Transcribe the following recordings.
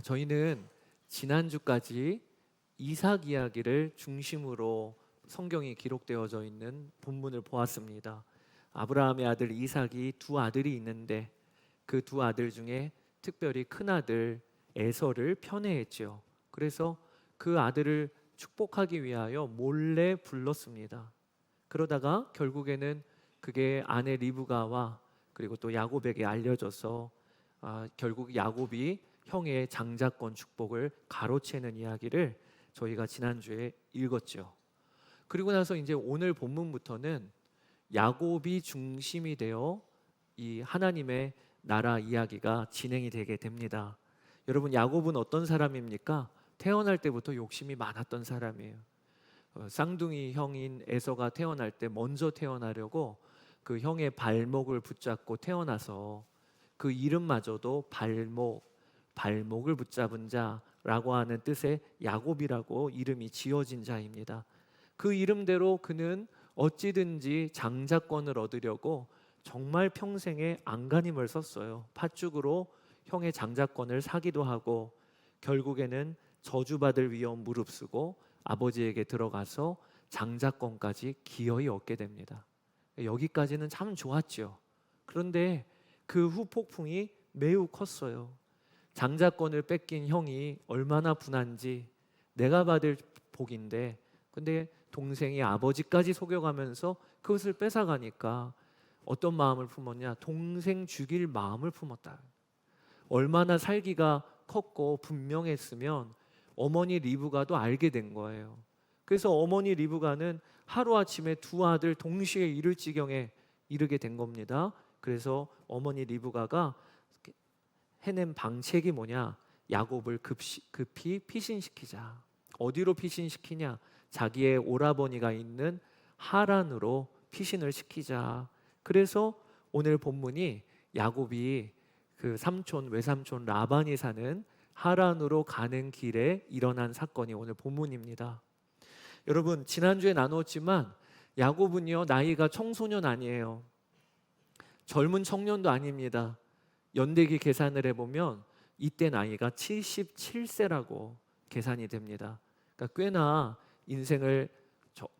저희는 지난주까지 이삭 이야기를 중심으로 성경이 기록되어져 있는 본문을 보았습니다. 아브라함의 아들 이삭이 두 아들이 있는데 그 두 아들 중에 특별히 큰 아들 에서를 편애했죠. 그래서 그 아들을 축복하기 위하여 몰래 불렀습니다. 그러다가 결국에는 그게 아내 리브가와 그리고 또 야곱에게 알려져서 결국 야곱이 형의 장자권 축복을 가로채는 이야기를 저희가 지난주에 읽었죠. 그리고 나서 이제 오늘 본문부터는 야곱이 중심이 되어 이 하나님의 나라 이야기가 진행이 되게 됩니다. 여러분, 야곱은 어떤 사람입니까? 태어날 때부터 욕심이 많았던 사람이에요. 쌍둥이 형인 에서가 태어날 때 먼저 태어나려고 그 형의 발목을 붙잡고 태어나서 그 이름마저도 발목을 붙잡은 자라고 하는 뜻의 야곱이라고 이름이 지어진 자입니다. 그 이름대로 그는 어찌든지 장자권을 얻으려고 정말 평생에 안간힘을 썼어요. 팥죽으로 형의 장자권을 사기도 하고 결국에는 저주받을 위험 무릅쓰고 아버지에게 들어가서 장자권까지 기어이 얻게 됩니다. 여기까지는 참 좋았죠. 그런데 그 후 폭풍이 매우 컸어요. 장자권을 뺏긴 형이 얼마나 분한지, 내가 받을 복인데 근데 동생이 아버지까지 속여가면서 그것을 뺏어가니까 어떤 마음을 품었냐? 동생 죽일 마음을 품었다. 얼마나 살기가 컸고 분명했으면 어머니 리브가도 알게 된 거예요. 그래서 어머니 리브가는 하루아침에 두 아들 동시에 잃을 지경에 이르게 된 겁니다. 그래서 어머니 리브가가 해낸 방책이 뭐냐? 야곱을 급히 피신시키자. 어디로 피신시키냐? 자기의 오라버니가 있는 하란으로 피신을 시키자. 그래서 오늘 본문이 야곱이 그 삼촌 외삼촌 라반이 사는 하란으로 가는 길에 일어난 사건이 오늘 본문입니다. 여러분, 지난주에 나누었지만 야곱은요, 나이가 청소년 아니에요. 젊은 청년도 아닙니다. 연대기 계산을 해보면 이때 나이가 77세라고 계산이 됩니다. 그러니까 꽤나 인생을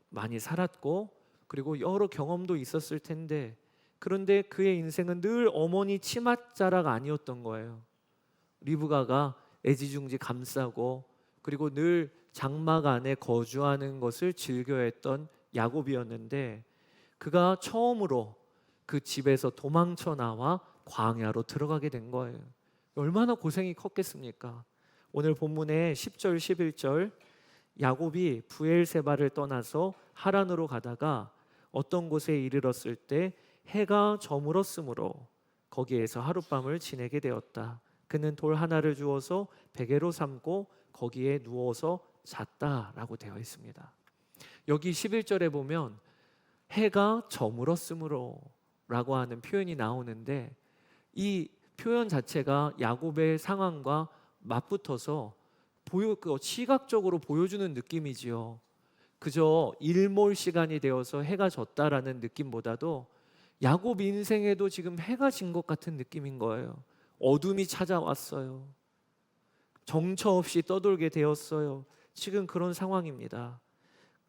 많이 살았고 그리고 여러 경험도 있었을 텐데, 그런데 그의 인생은 늘 어머니 치맛자락 아니었던 거예요. 리브가가 애지중지 감싸고 그리고 늘 장막 안에 거주하는 것을 즐겨했던 야곱이었는데, 그가 처음으로 그 집에서 도망쳐 나와 광야로 들어가게 된 거예요. 얼마나 고생이 컸겠습니까? 오늘 본문의 10절 11절, 야곱이 부엘세바를 떠나서 하란으로 가다가 어떤 곳에 이르렀을 때 해가 저물었으므로 거기에서 하룻밤을 지내게 되었다. 그는 돌 하나를 주어서 베개로 삼고 거기에 누워서 잤다라고 되어 있습니다. 여기 11절에 보면 해가 저물었으므로 라고 하는 표현이 나오는데, 이 표현 자체가 야곱의 상황과 맞붙어서 시각적으로 보여주는 느낌이지요. 그저 일몰 시간이 되어서 해가 졌다라는 느낌보다도 야곱 인생에도 지금 해가 진 것 같은 느낌인 거예요. 어둠이 찾아왔어요. 정처 없이 떠돌게 되었어요. 지금 그런 상황입니다.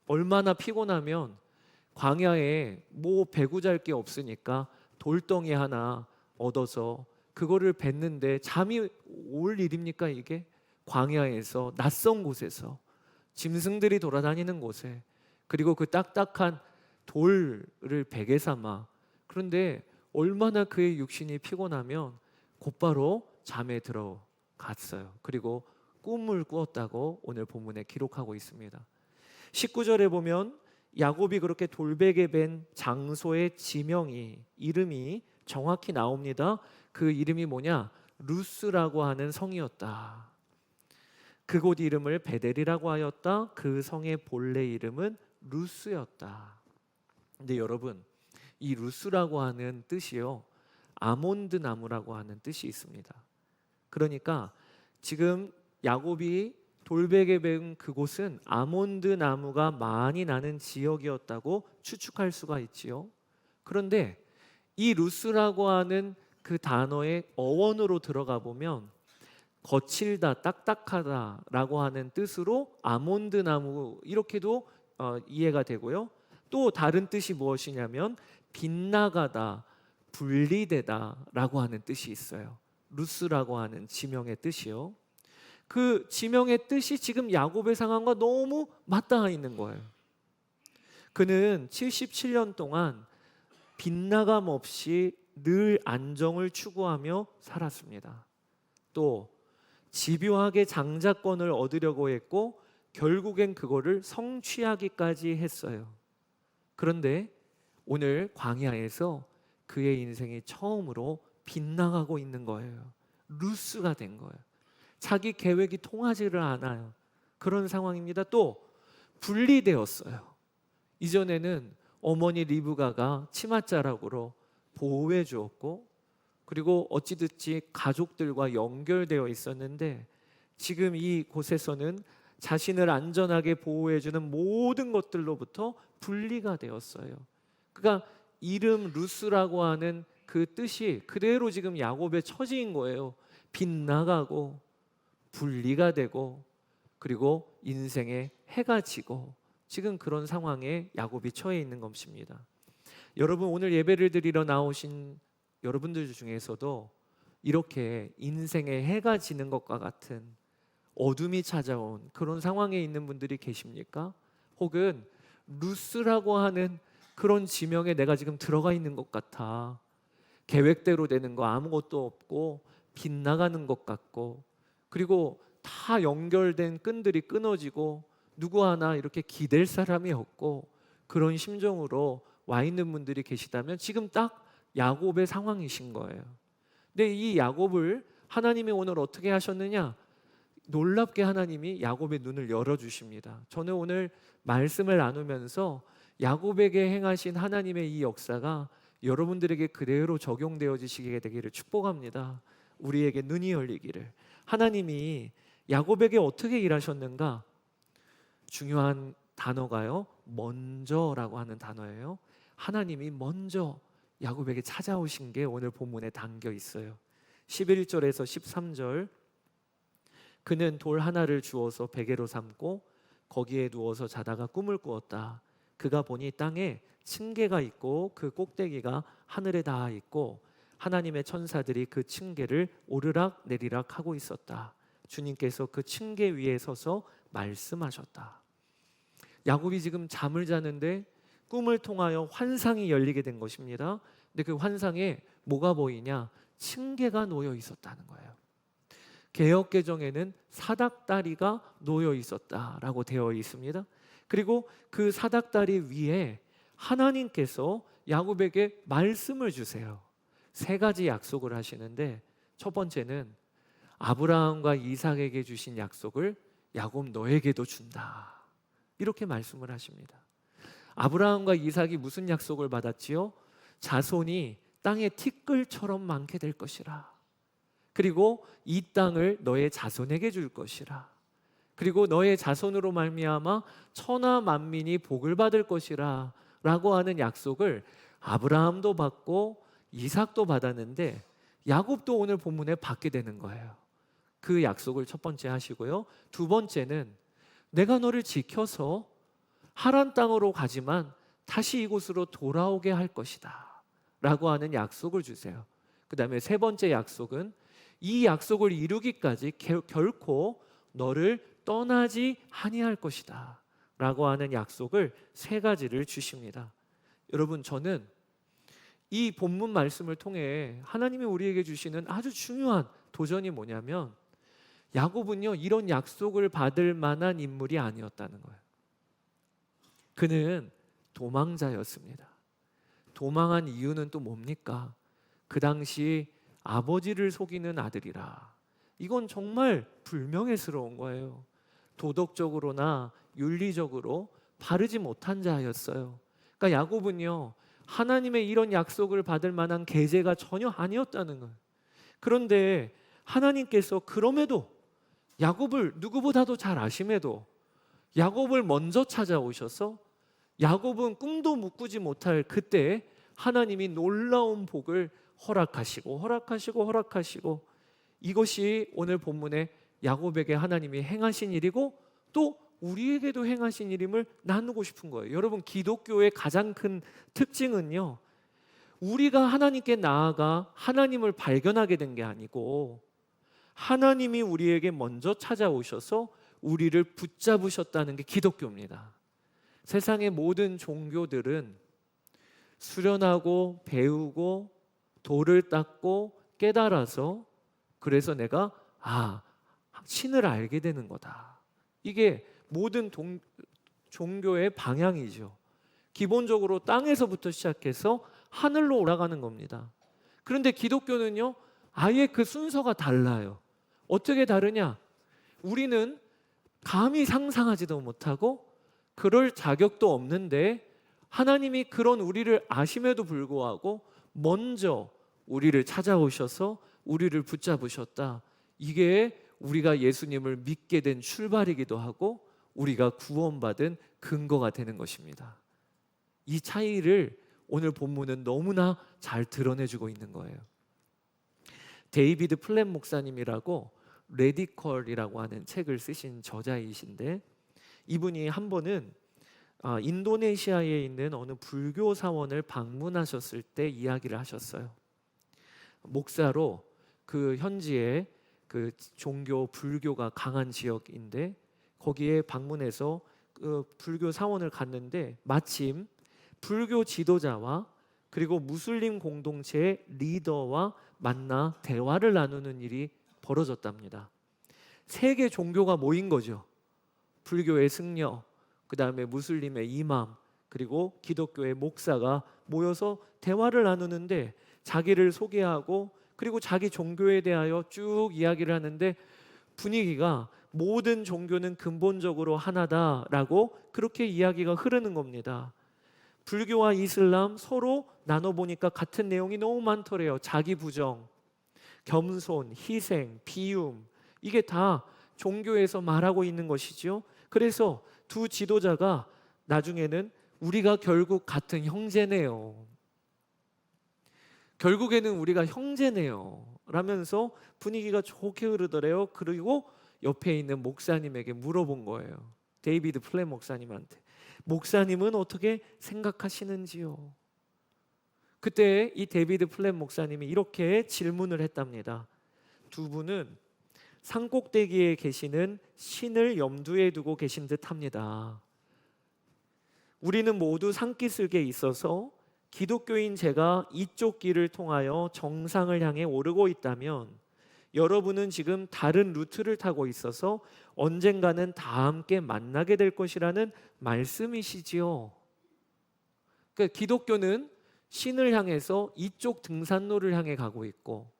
얼마나 피곤하면 광야에 배구잘 게 없으니까 돌덩이 하나 얻어서 그거를 뱉는데 잠이 올 일입니까? 이게 광야에서 낯선 곳에서 짐승들이 돌아다니는 곳에, 그리고 그 딱딱한 돌을 베개 삼아, 그런데 얼마나 그의 육신이 피곤하면 곧바로 잠에 들어갔어요. 그리고 꿈을 꾸었다고 오늘 본문에 기록하고 있습니다. 19절에 보면 야곱이 그렇게 돌베개 벤 장소의 이름이 정확히 나옵니다. 그 이름이 뭐냐? 루스라고 하는 성이었다. 그곳 이름을 베델이라고 하였다. 그 성의 본래 이름은 루스였다. 근데 여러분, 이 루스라고 하는 뜻이요, 아몬드 나무라고 하는 뜻이 있습니다. 그러니까 지금 야곱이 돌베개 벤 그곳은 아몬드 나무가 많이 나는 지역이었다고 추측할 수가 있지요. 그런데 이 루스라고 하는 그 단어의 어원으로 들어가 보면 거칠다, 딱딱하다라고 하는 뜻으로 아몬드 나무 이렇게도 이해가 되고요. 또 다른 뜻이 무엇이냐면 빗나가다, 분리되다라고 하는 뜻이 있어요. 루스라고 하는 지명의 뜻이요. 그 지명의 뜻이 지금 야곱의 상황과 너무 맞닿아 있는 거예요. 그는 77년 동안 빗나감 없이 늘 안정을 추구하며 살았습니다. 또 집요하게 장자권을 얻으려고 했고 결국엔 그거를 성취하기까지 했어요. 그런데 오늘 광야에서 그의 인생이 처음으로 빗나가고 있는 거예요. 루스가 된 거예요. 자기 계획이 통하지를 않아요. 그런 상황입니다. 또 분리되었어요. 이전에는 어머니 리브가가 치맛자락으로 보호해 주었고, 그리고 어찌됐지 가족들과 연결되어 있었는데 지금 이 곳에서는 자신을 안전하게 보호해 주는 모든 것들로부터 분리가 되었어요. 그러니까 이름 루스라고 하는 그 뜻이 그대로 지금 야곱의 처지인 거예요. 빗나가고 분리가 되고 그리고 인생에 해가 지고 지금 그런 상황에 야곱이 처해 있는 것입니다. 여러분, 오늘 예배를 드리러 나오신 여러분들 중에서도 이렇게 인생에 해가 지는 것과 같은 어둠이 찾아온 그런 상황에 있는 분들이 계십니까? 혹은 루스라고 하는 그런 지명에 내가 지금 들어가 있는 것 같아. 계획대로 되는 거 아무것도 없고 빗나가는 것 같고, 그리고 다 연결된 끈들이 끊어지고 누구 하나 이렇게 기댈 사람이 없고, 그런 심정으로 와 있는 분들이 계시다면 지금 딱 야곱의 상황이신 거예요. 근데 이 야곱을 하나님이 오늘 어떻게 하셨느냐? 놀랍게 하나님이 야곱의 눈을 열어주십니다. 저는 오늘 말씀을 나누면서 야곱에게 행하신 하나님의 이 역사가 여러분들에게 그대로 적용되어지시게 되기를 축복합니다. 우리에게 눈이 열리기를. 하나님이 야곱에게 어떻게 일하셨는가? 중요한 단어가요, 먼저라고 하는 단어예요. 하나님이 먼저 야곱에게 찾아오신 게 오늘 본문에 담겨 있어요. 11절에서 13절, 그는 돌 하나를 주어서 베개로 삼고 거기에 누워서 자다가 꿈을 꾸었다. 그가 보니 땅에 층계가 있고 그 꼭대기가 하늘에 닿아 있고 하나님의 천사들이 그 층계를 오르락 내리락 하고 있었다. 주님께서 그 층계 위에 서서 말씀하셨다. 야곱이 지금 잠을 자는데 꿈을 통하여 환상이 열리게 된 것입니다. 근데 그 환상에 뭐가 보이냐? 층계가 놓여 있었다는 거예요. 개역개정에는 사닥다리가 놓여 있었다라고 되어 있습니다. 그리고 그 사닥다리 위에 하나님께서 야곱에게 말씀을 주세요. 세 가지 약속을 하시는데, 첫 번째는 아브라함과 이삭에게 주신 약속을 야곱 너에게도 준다, 이렇게 말씀을 하십니다. 아브라함과 이삭이 무슨 약속을 받았지요? 자손이 땅의 티끌처럼 많게 될 것이라. 그리고 이 땅을 너의 자손에게 줄 것이라. 그리고 너의 자손으로 말미암아 천하 만민이 복을 받을 것이라 라고 하는 약속을 아브라함도 받고 이삭도 받았는데 야곱도 오늘 본문에 받게 되는 거예요. 그 약속을 첫 번째 하시고요. 두 번째는 내가 너를 지켜서 하란 땅으로 가지만 다시 이곳으로 돌아오게 할 것이다 라고 하는 약속을 주세요. 그 다음에 세 번째 약속은 이 약속을 이루기까지 결코 너를 떠나지 아니할 것이다 라고 하는 약속을 세 가지를 주십니다. 여러분, 저는 이 본문 말씀을 통해 하나님이 우리에게 주시는 아주 중요한 도전이 뭐냐면, 야곱은요 이런 약속을 받을 만한 인물이 아니었다는 거예요. 그는 도망자였습니다. 도망한 이유는 또 뭡니까? 그 당시 아버지를 속이는 아들이라. 이건 정말 불명예스러운 거예요. 도덕적으로나 윤리적으로 바르지 못한 자였어요. 그러니까 야곱은요 하나님의 이런 약속을 받을 만한 계제가 전혀 아니었다는 거예요. 그런데 하나님께서 그럼에도 야곱을 누구보다도 잘 아심에도 야곱을 먼저 찾아오셔서 야곱은 꿈도 꾸지 못할 그때 하나님이 놀라운 복을 허락하시고 이것이 오늘 본문에 야곱에게 하나님이 행하신 일이고 또 우리에게도 행하신 일임을 나누고 싶은 거예요. 여러분, 기독교의 가장 큰 특징은요, 우리가 하나님께 나아가 하나님을 발견하게 된 게 아니고 하나님이 우리에게 먼저 찾아오셔서 우리를 붙잡으셨다는 게 기독교입니다. 세상의 모든 종교들은 수련하고 배우고 도를 닦고 깨달아서 그래서 내가 신을 알게 되는 거다. 이게 모든 종교의 방향이죠. 기본적으로 땅에서부터 시작해서 하늘로 올라가는 겁니다. 그런데 기독교는요, 아예 그 순서가 달라요. 어떻게 다르냐? 우리는 감히 상상하지도 못하고 그럴 자격도 없는데 하나님이 그런 우리를 아심에도 불구하고 먼저 우리를 찾아오셔서 우리를 붙잡으셨다. 이게 우리가 예수님을 믿게 된 출발이기도 하고 우리가 구원받은 근거가 되는 것입니다. 이 차이를 오늘 본문은 너무나 잘 드러내주고 있는 거예요. 데이비드 플랫 목사님이라고 레디컬이라고 하는 책을 쓰신 저자이신데, 이분이 한 번은 인도네시아에 있는 어느 불교 사원을 방문하셨을 때 이야기를 하셨어요. 목사로 그 현지에 그 종교 불교가 강한 지역인데 거기에 방문해서 그 불교 사원을 갔는데 마침 불교 지도자와 그리고 무슬림 공동체의 리더와 만나 대화를 나누는 일이 벌어졌답니다. 세 개 종교가 모인 거죠. 불교의 승려, 그 다음에 무슬림의 이맘, 그리고 기독교의 목사가 모여서 대화를 나누는데 자기를 소개하고 그리고 자기 종교에 대하여 쭉 이야기를 하는데 분위기가 모든 종교는 근본적으로 하나다라고 그렇게 이야기가 흐르는 겁니다. 불교와 이슬람 서로 나눠보니까 같은 내용이 너무 많더래요. 자기 부정, 겸손, 희생, 비움, 이게 다 종교에서 말하고 있는 것이죠. 그래서 두 지도자가 나중에는 우리가 결국 같은 형제네요, 결국에는 우리가 형제네요 라면서 분위기가 좋게 흐르더래요. 그리고 옆에 있는 목사님에게 물어본 거예요. 데이비드 플랫 목사님한테, 목사님은 어떻게 생각하시는지요? 그때 이 데이비드 플랫 목사님이 이렇게 질문을 했답니다. 두 분은 산꼭대기에 계시는 신을 염두에 두고 계신 듯합니다. 우리는 모두 산기슭에 있어서 기독교인 제가 이쪽 길을 통하여 정상을 향해 오르고 있다면 여러분은 지금 다른 루트를 타고 있어서 언젠가는 다 함께 만나게 될 것이라는 말씀이시지요. 그러니까 기독교는 신을 향해서 이쪽 등산로를 향해 가고 있고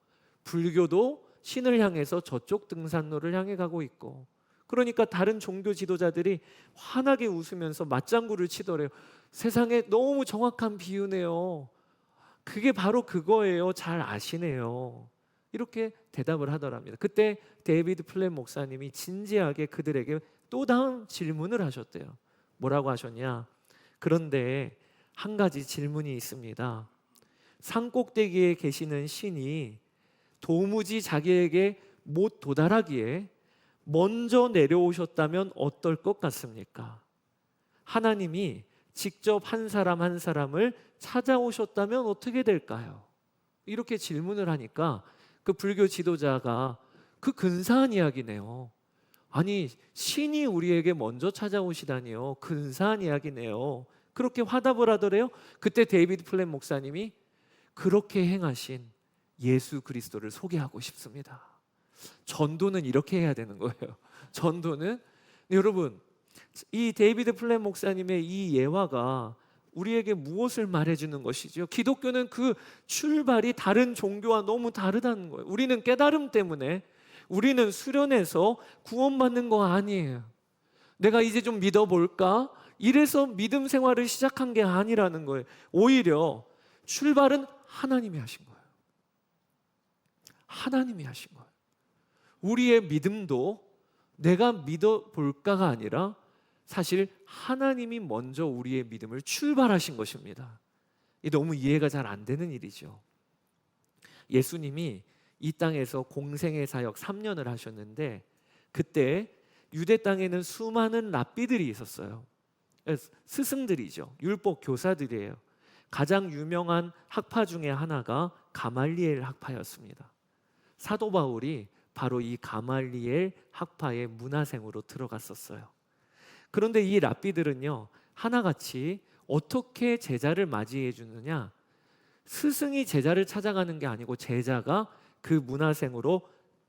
불교도 신을 향해서 저쪽 등산로를 향해 가고 있고, 그러니까 다른 종교 지도자들이 환하게 웃으면서 맞장구를 치더래요. 세상에 너무 정확한 비유네요. 그게 바로 그거예요. 잘 아시네요. 이렇게 대답을 하더랍니다. 그때 데이비드 플랫 목사님이 진지하게 그들에게 또 다음 질문을 하셨대요. 뭐라고 하셨냐? 그런데 한 가지 질문이 있습니다. 산꼭대기에 계시는 신이 도무지 자기에게 못 도달하기에 먼저 내려오셨다면 어떨 것 같습니까? 하나님이 직접 한 사람 한 사람을 찾아오셨다면 어떻게 될까요? 이렇게 질문을 하니까 그 불교 지도자가 그 근사한 이야기네요. 아니, 신이 우리에게 먼저 찾아오시다니요. 근사한 이야기네요. 그렇게 화답을 하더래요. 그때 데이비드 플랫 목사님이 그렇게 행하신 예수 그리스도를 소개하고 싶습니다. 전도는 이렇게 해야 되는 거예요. 전도는, 여러분, 이 데이비드 플랫 목사님의 이 예화가 우리에게 무엇을 말해주는 것이죠? 기독교는 그 출발이 다른 종교와 너무 다르다는 거예요. 우리는 깨달음 때문에, 우리는 수련해서 구원받는 거 아니에요. 내가 이제 좀 믿어볼까? 이래서 믿음 생활을 시작한 게 아니라는 거예요. 오히려 출발은 하나님이 하신 거예요. 하나님이 하신 거예요. 우리의 믿음도 내가 믿어볼까가 아니라 사실 하나님이 먼저 우리의 믿음을 출발하신 것입니다. 이 너무 이해가 잘 안 되는 일이죠. 예수님이 이 땅에서 공생의 사역 3년을 하셨는데 그때 유대 땅에는 수많은 랍비들이 있었어요. 스승들이죠. 율법 교사들이에요. 가장 유명한 학파 중에 하나가 가말리엘 학파였습니다. 사도 바울이 바로 이 가말리엘 학파의 문화생으로 들어갔었어요. 그런데 이 랍비들은요, 하나같이 어떻게 제자를 맞이해 주느냐, 스승이 제자를 찾아가는 게 아니고 제자가 그 문화생으로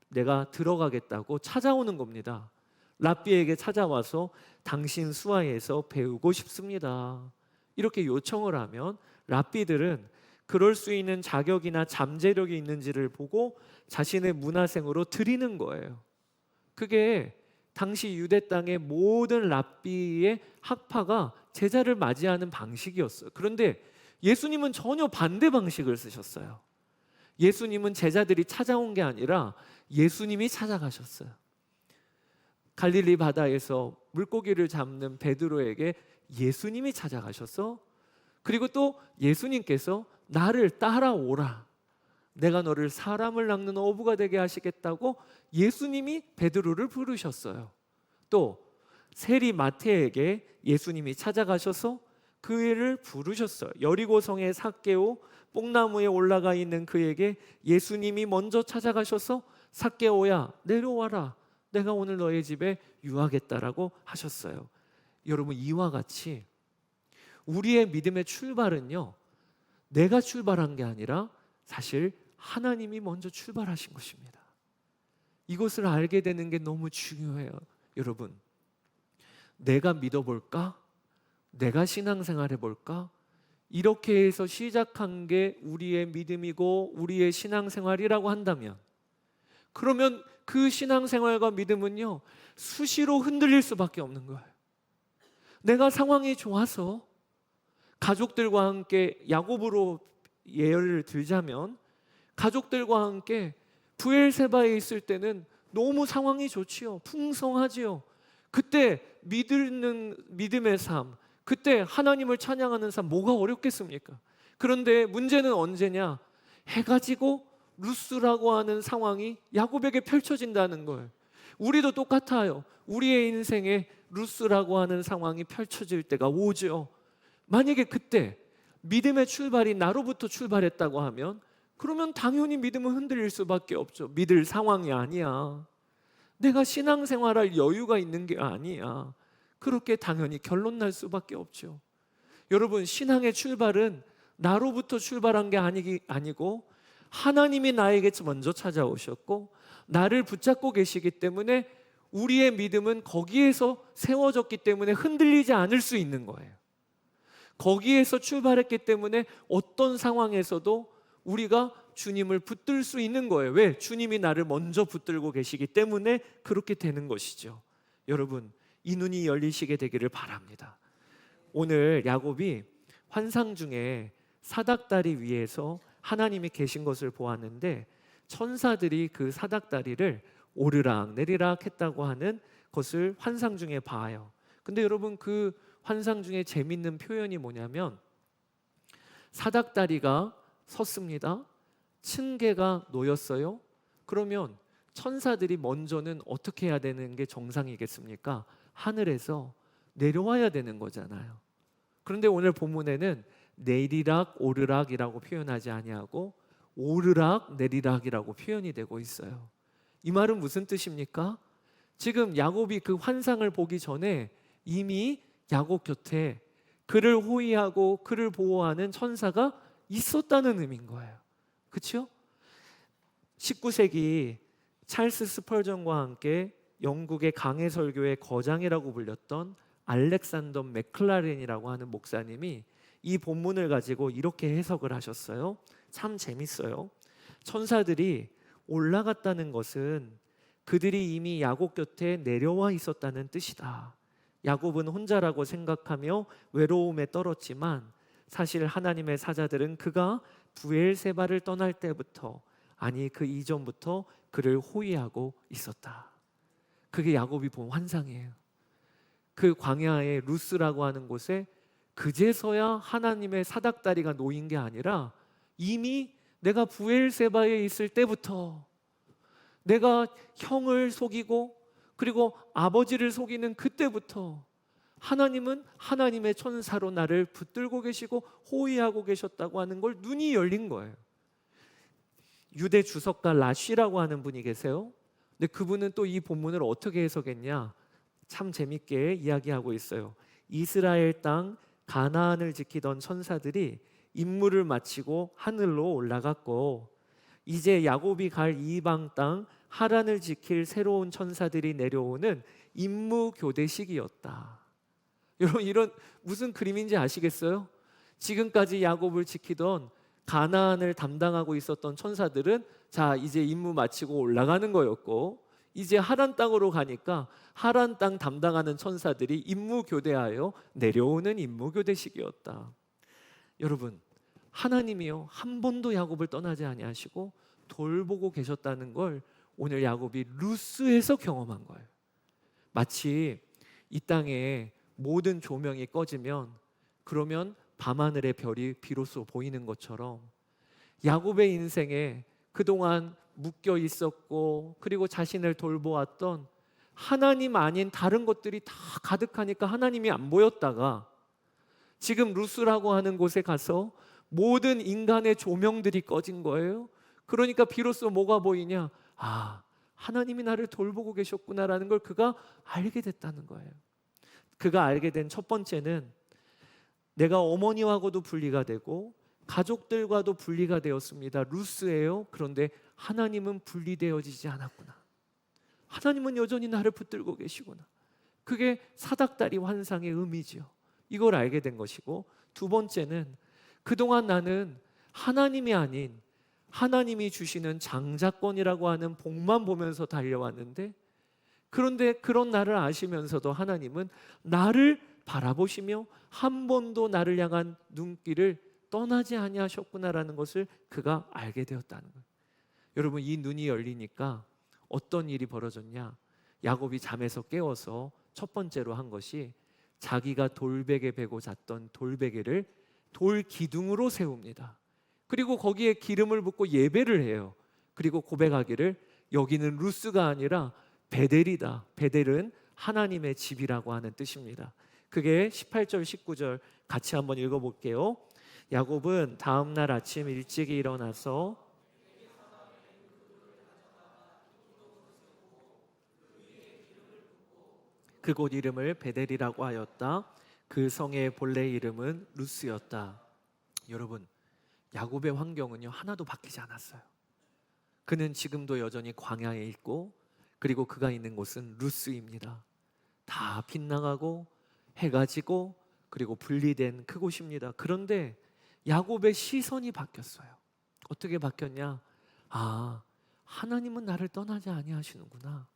내가 들어가겠다고 찾아오는 겁니다. 랍비에게 찾아와서 당신 수하에서 배우고 싶습니다, 이렇게 요청을 하면 랍비들은 그럴 수 있는 자격이나 잠재력이 있는지를 보고 자신의 문화생으로 드리는 거예요. 그게 당시 유대 땅의 모든 랍비의 학파가 제자를 맞이하는 방식이었어요. 그런데 예수님은 전혀 반대 방식을 쓰셨어요. 예수님은 제자들이 찾아온 게 아니라 예수님이 찾아가셨어요. 갈릴리 바다에서 물고기를 잡는 베드로에게 예수님이 찾아가셔서, 그리고 또 예수님께서 나를 따라오라, 내가 너를 사람을 낚는 어부가 되게 하시겠다고 예수님이 베드로를 부르셨어요. 또 세리 마태에게 예수님이 찾아가셔서 그 애를 부르셨어요. 여리고성의 삭개오, 뽕나무에 올라가 있는 그에게 예수님이 먼저 찾아가셔서 삭개오야 내려와라, 내가 오늘 너의 집에 유하겠다라고 하셨어요. 여러분, 이와 같이 우리의 믿음의 출발은요, 내가 출발한 게 아니라 사실 하나님이 먼저 출발하신 것입니다. 이것을 알게 되는 게 너무 중요해요. 여러분, 내가 믿어볼까? 내가 신앙생활 해볼까? 이렇게 해서 시작한 게 우리의 믿음이고 우리의 신앙생활이라고 한다면, 그러면 그 신앙생활과 믿음은요, 수시로 흔들릴 수밖에 없는 거예요. 내가 상황이 좋아서 가족들과 함께, 야곱으로 예를 들자면 가족들과 함께 브엘세바에 있을 때는 너무 상황이 좋지요. 풍성하지요. 그때 믿음의 삶, 그때 하나님을 찬양하는 삶, 뭐가 어렵겠습니까? 그런데 문제는 언제냐? 해가 지고 루스라고 하는 상황이 야곱에게 펼쳐진다는 거예요. 우리도 똑같아요. 우리의 인생에 루스라고 하는 상황이 펼쳐질 때가 오죠. 만약에 그때 믿음의 출발이 나로부터 출발했다고 하면, 그러면 당연히 믿음은 흔들릴 수밖에 없죠. 믿을 상황이 아니야, 내가 신앙생활할 여유가 있는 게 아니야, 그렇게 당연히 결론 날 수밖에 없죠. 여러분, 신앙의 출발은 나로부터 출발한 게 아니고 하나님이 나에게 먼저 찾아오셨고 나를 붙잡고 계시기 때문에 우리의 믿음은 거기에서 세워졌기 때문에 흔들리지 않을 수 있는 거예요. 거기에서 출발했기 때문에 어떤 상황에서도 우리가 주님을 붙들 수 있는 거예요. 왜? 주님이 나를 먼저 붙들고 계시기 때문에 그렇게 되는 것이죠. 여러분, 이 눈이 열리시게 되기를 바랍니다. 오늘 야곱이 환상 중에 사닥다리 위에서 하나님이 계신 것을 보았는데, 천사들이 그 사닥다리를 오르락 내리락 했다고 하는 것을 환상 중에 봐요. 근데 여러분, 그 환상 중에 재밌는 표현이 뭐냐면, 사닥다리가 섰습니다. 층계가 놓였어요. 그러면 천사들이 먼저는 어떻게 해야 되는 게 정상이겠습니까? 하늘에서 내려와야 되는 거잖아요. 그런데 오늘 본문에는 내리락 오르락이라고 표현하지 아니하고 오르락 내리락이라고 표현이 되고 있어요. 이 말은 무슨 뜻입니까? 지금 야곱이 그 환상을 보기 전에 이미 야곱 곁에 그를 호위하고 그를 보호하는 천사가 있었다는 의미인 거예요. 그렇죠? 19세기 찰스 스펄전과 함께 영국의 강해 설교의 거장이라고 불렸던 알렉산더 맥클라렌이라고 하는 목사님이 이 본문을 가지고 이렇게 해석을 하셨어요. 참 재밌어요. 천사들이 올라갔다는 것은 그들이 이미 야곱 곁에 내려와 있었다는 뜻이다. 야곱은 혼자라고 생각하며 외로움에 떨었지만 사실 하나님의 사자들은 그가 브엘세바를 떠날 때부터, 아니 그 이전부터 그를 호위하고 있었다. 그게 야곱이 본 환상이에요. 그 광야의 루스라고 하는 곳에 그제서야 하나님의 사닥다리가 놓인 게 아니라 이미 내가 부엘세바에 있을 때부터, 내가 형을 속이고 그리고 아버지를 속이는 그때부터 하나님은 하나님의 천사로 나를 붙들고 계시고 호위하고 계셨다고 하는 걸 눈이 열린 거예요. 유대 주석가 라쉬라고 하는 분이 계세요. 근데 그분은 또 이 본문을 어떻게 해석했냐? 참 재밌게 이야기하고 있어요. 이스라엘 땅 가나안을 지키던 천사들이 임무를 마치고 하늘로 올라갔고, 이제 야곱이 갈 이방 땅 하란을 지킬 새로운 천사들이 내려오는 임무 교대식이었다. 여러분, 이런 무슨 그림인지 아시겠어요? 지금까지 야곱을 지키던 가나안을 담당하고 있었던 천사들은 자, 이제 임무 마치고 올라가는 거였고, 이제 하란 땅으로 가니까 하란 땅 담당하는 천사들이 임무 교대하여 내려오는 임무 교대식이었다. 여러분, 하나님이요 한 번도 야곱을 떠나지 아니하시고 돌보고 계셨다는 걸 오늘 야곱이 루스에서 경험한 거예요. 마치 이 땅에 모든 조명이 꺼지면 그러면 밤하늘의 별이 비로소 보이는 것처럼 야곱의 인생에 그동안 묶여 있었고 그리고 자신을 돌보았던 하나님 아닌 다른 것들이 다 가득하니까 하나님이 안 보였다가 지금 루스라고 하는 곳에 가서 모든 인간의 조명들이 꺼진 거예요. 그러니까 비로소 뭐가 보이냐? 아, 하나님이 나를 돌보고 계셨구나라는 걸 그가 알게 됐다는 거예요. 그가 알게 된 첫 번째는 내가 어머니와도 분리가 되고 가족들과도 분리가 되었습니다. 루스예요. 그런데 하나님은 분리되어지지 않았구나. 하나님은 여전히 나를 붙들고 계시구나. 그게 사닥다리 환상의 의미지요. 이걸 알게 된 것이고, 두 번째는 그동안 나는 하나님이 아닌 하나님이 주시는 장자권이라고 하는 복만 보면서 달려왔는데, 그런데 그런 나를 아시면서도 하나님은 나를 바라보시며 한 번도 나를 향한 눈길을 떠나지 아니하셨구나라는 것을 그가 알게 되었다는 거예요. 여러분, 이 눈이 열리니까 어떤 일이 벌어졌냐? 야곱이 잠에서 깨워서 첫 번째로 한 것이 자기가 돌베개 베고 잤던 돌베개를 돌 기둥으로 세웁니다. 그리고 거기에 기름을 붓고 예배를 해요. 그리고 고백하기를 여기는 루스가 아니라 베델이다. 베델은 하나님의 집이라고 하는 뜻입니다. 그게 18절 19절 같이 한번 읽어볼게요. 야곱은 다음 날 아침 일찍 일어나서 그곳 이름을 베델이라고 하였다. 그 성의 본래 이름은 루스였다. 여러분, 야곱의 환경은요 하나도 바뀌지 않았어요. 그는 지금도 여전히 광야에 있고, 그리고 그가 있는 곳은 루스입니다. 다 빗나가고 해가 지고 그리고 분리된 그곳입니다. 그런데 야곱의 시선이 바뀌었어요. 어떻게 바뀌었냐? 아, 하나님은 나를 떠나지 아니하시는구나.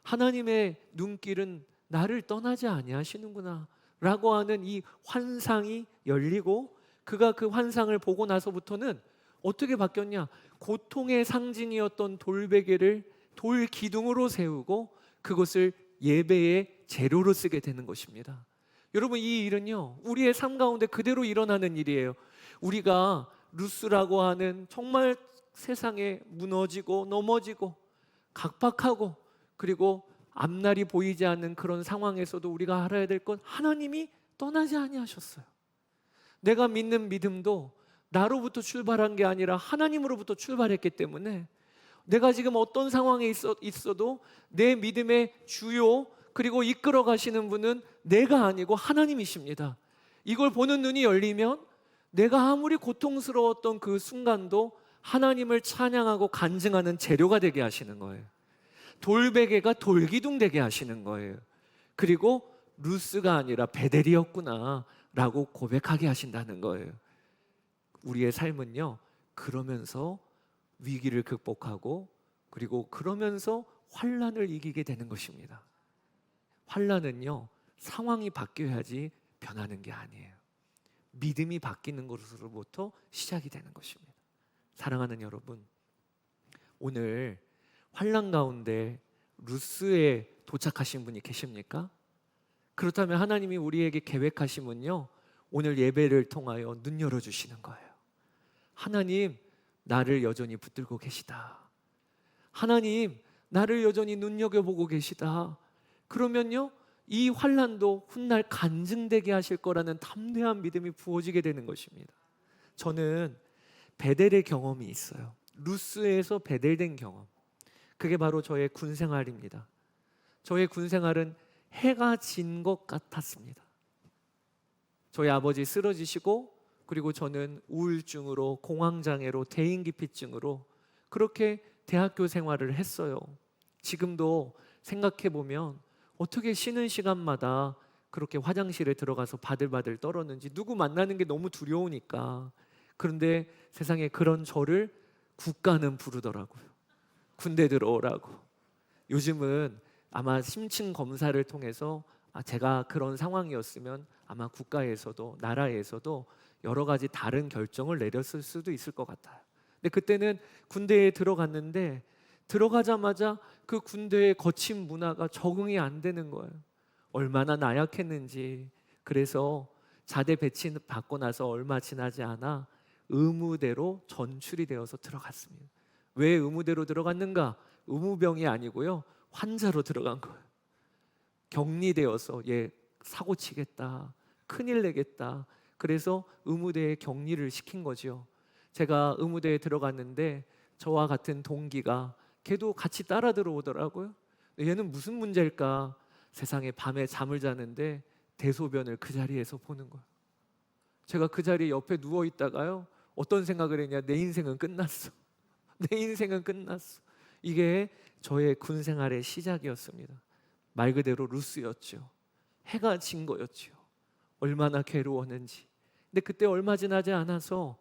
하나님의 눈길은 나를 떠나지 아니하시는구나 라고 하는 이 환상이 열리고, 그가 그 환상을 보고 나서부터는 어떻게 바뀌었냐? 고통의 상징이었던 돌베개를 돌 기둥으로 세우고 그것을 예배의 재료로 쓰게 되는 것입니다. 여러분, 이 일은요 우리의 삶 가운데 그대로 일어나는 일이에요. 우리가 루스라고 하는 정말 세상에 무너지고 넘어지고 각박하고 그리고 앞날이 보이지 않는 그런 상황에서도 우리가 알아야 될 건 하나님이 떠나지 아니하셨어요. 내가 믿는 믿음도 나로부터 출발한 게 아니라 하나님으로부터 출발했기 때문에 내가 지금 어떤 상황에 있어도 내 믿음의 주요 그리고 이끌어 가시는 분은 내가 아니고 하나님이십니다. 이걸 보는 눈이 열리면 내가 아무리 고통스러웠던 그 순간도 하나님을 찬양하고 간증하는 재료가 되게 하시는 거예요. 돌베개가 돌기둥 되게 하시는 거예요. 그리고 루스가 아니라 베델이었구나 라고 고백하게 하신다는 거예요. 우리의 삶은요 그러면서 위기를 극복하고 그리고 그러면서 환난을 이기게 되는 것입니다. 환난은요 상황이 바뀌어야지 변하는 게 아니에요. 믿음이 바뀌는 것으로부터 시작이 되는 것입니다. 사랑하는 여러분, 오늘 환난 가운데 루스에 도착하신 분이 계십니까? 그렇다면 하나님이 우리에게 계획하심은요 오늘 예배를 통하여 눈 열어주시는 거예요. 하나님, 나를 여전히 붙들고 계시다. 하나님, 나를 여전히 눈여겨보고 계시다. 그러면요, 이 환난도 훗날 간증되게 하실 거라는 담대한 믿음이 부어지게 되는 것입니다. 저는 베델의 경험이 있어요. 루스에서 베델된 경험. 그게 바로 저의 군 생활입니다. 저의 군 생활은 해가 진 것 같았습니다. 저희 아버지 쓰러지시고, 그리고 저는 우울증으로, 공황장애로, 대인기피증으로 그렇게 대학교 생활을 했어요. 지금도 생각해 보면 어떻게 쉬는 시간마다 그렇게 화장실에 들어가서 바들바들 떨었는지, 누구 만나는 게 너무 두려우니까. 그런데 세상에 그런 저를 국가는 부르더라고요. 군대 들어오라고. 요즘은 아마 심층 검사를 통해서 제가 그런 상황이었으면 아마 국가에서도, 나라에서도 여러 가지 다른 결정을 내렸을 수도 있을 것 같아요. 근데 그때는 군대에 들어갔는데, 들어가자마자 그 군대의 거친 문화가 적응이 안 되는 거예요. 얼마나 나약했는지. 그래서 자대 배치 받고 나서 얼마 지나지 않아 의무대로 전출이 되어서 들어갔습니다. 왜 의무대로 들어갔는가? 의무병이 아니고요, 환자로 들어간 거예요. 격리되어서 사고 치겠다, 큰일 내겠다. 그래서 의무대에 격리를 시킨 거죠. 제가 의무대에 들어갔는데 저와 같은 동기가 걔도 같이 따라 들어오더라고요. 얘는 무슨 문제일까? 세상에 밤에 잠을 자는데 대소변을 그 자리에서 보는 거예요. 제가 그 자리에 옆에 누워 있다가요, 어떤 생각을 했냐? 내 인생은 끝났어. 내 인생은 끝났어. 이게 저의 군 생활의 시작이었습니다. 말 그대로 루스였죠. 해가 진 거였죠. 얼마나 괴로웠는지. 근데 그때 얼마 지나지 않아서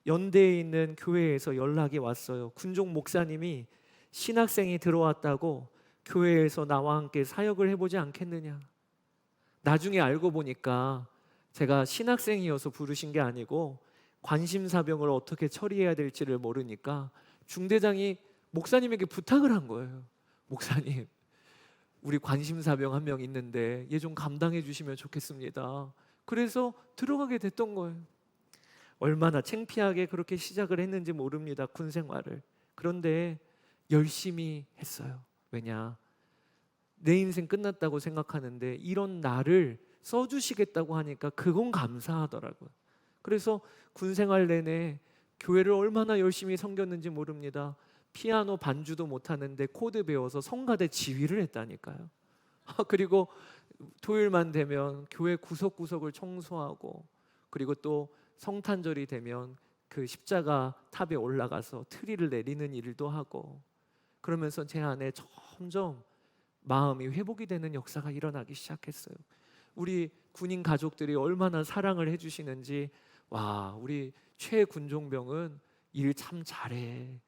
연대에 있는 교회에서 연락이 왔어요. 군종 목사님이 신학생이 들어왔다고 교회에서 나와 함께 사역을 해보지 않겠느냐. 나중에 알고 보니까 제가 신학생이어서 부르신 게 아니고 관심사병을 어떻게 처리해야 될지를 모르니까 중대장이 목사님에게 부탁을 한 거예요. 목사님, 우리 관심사병 한 명 있는데 얘 좀 감당해 주시면 좋겠습니다. 그래서 들어가게 됐던 거예요. 얼마나 창피하게 그렇게 시작을 했는지 모릅니다, 군 생활을. 그런데 열심히 했어요. 왜냐? 내 인생 끝났다고 생각하는데 이런 나를 써주시겠다고 하니까 그건 감사하더라고요. 그래서 군 생활 내내 교회를 얼마나 열심히 섬겼는지 모릅니다. 피아노 반주도 못하는데 코드 배워서 성가대 지휘를 했다니까요. 그리고 토요일만 되면 교회 구석구석을 청소하고, 그리고 또 성탄절이 되면 그 십자가 탑에 올라가서 트리를 내리는 일도 하고, 그러면서 제 안에 점점 마음이 회복이 되는 역사가 일어나기 시작했어요. 우리 군인 가족들이 얼마나 사랑을 해주시는지. 와, 우리 최군종병은 일 참 잘해.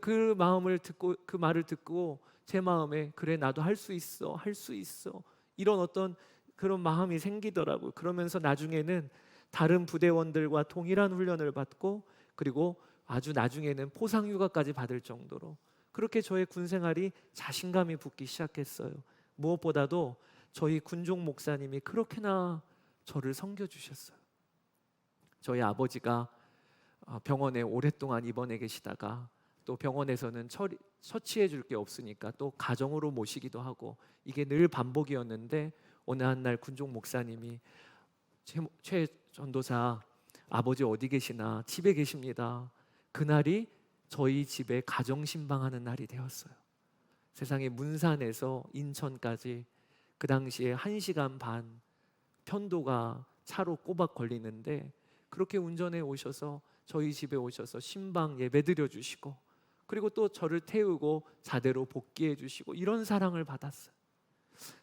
그 마음을 듣고, 그 말을 듣고 제 마음에 그래, 나도 할 수 있어, 할 수 있어, 이런 어떤 그런 마음이 생기더라고요. 그러면서 나중에는 다른 부대원들과 동일한 훈련을 받고, 그리고 아주 나중에는 포상휴가까지 받을 정도로 그렇게 저의 군 생활이 자신감이 붙기 시작했어요. 무엇보다도 저희 군종 목사님이 그렇게나 저를 섬겨주셨어요. 저희 아버지가 병원에 오랫동안 입원해 계시다가 또 병원에서는 처치해 줄 게 없으니까 또 가정으로 모시기도 하고, 이게 늘 반복이었는데 어느 한 날 군종 목사님이 최 전도사, 아버지 어디 계시나? 집에 계십니다. 그날이 저희 집에 가정신방하는 날이 되었어요. 세상에, 문산에서 인천까지 그 당시에 1시간 반 편도가 차로 꼬박 걸리는데, 그렇게 운전해 오셔서 저희 집에 오셔서 신방 예배드려 주시고, 그리고 또 저를 태우고 자대로 복귀해 주시고, 이런 사랑을 받았어요.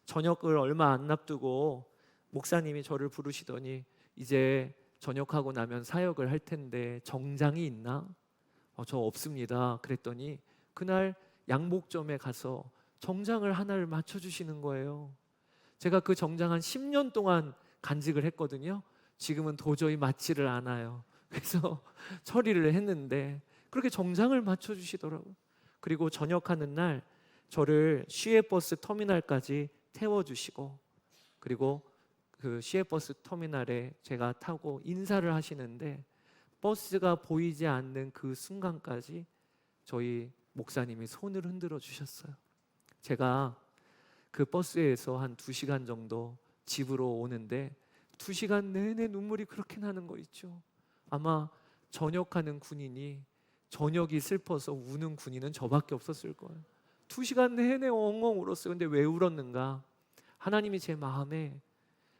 저녁을 얼마 안 앞두고 목사님이 저를 부르시더니, 이제 전역하고 나면 사역을 할 텐데 정장이 있나? 저 없습니다. 그랬더니 그날 양복점에 가서 정장을 하나를 맞춰주시는 거예요. 제가 그 정장 한 10년 동안 간직을 했거든요. 지금은 도저히 맞지를 않아요. 그래서 처리를 했는데 그렇게 정장을 맞춰주시더라고요. 그리고 전역하는 날 저를 시외버스 터미널까지 태워주시고, 그리고 그 시외버스 터미널에 제가 타고 인사를 하시는데 버스가 보이지 않는 그 순간까지 저희 목사님이 손을 흔들어 주셨어요. 제가 그 버스에서 한 2시간 정도 집으로 오는데 2시간 내내 눈물이 그렇게 나는 거 있죠. 아마 전역하는 군인이 저녁이 슬퍼서 우는 군인은 저밖에 없었을 거예요. 2시간 내내 엉엉 울었어요. 근데 왜 울었는가? 하나님이 제 마음에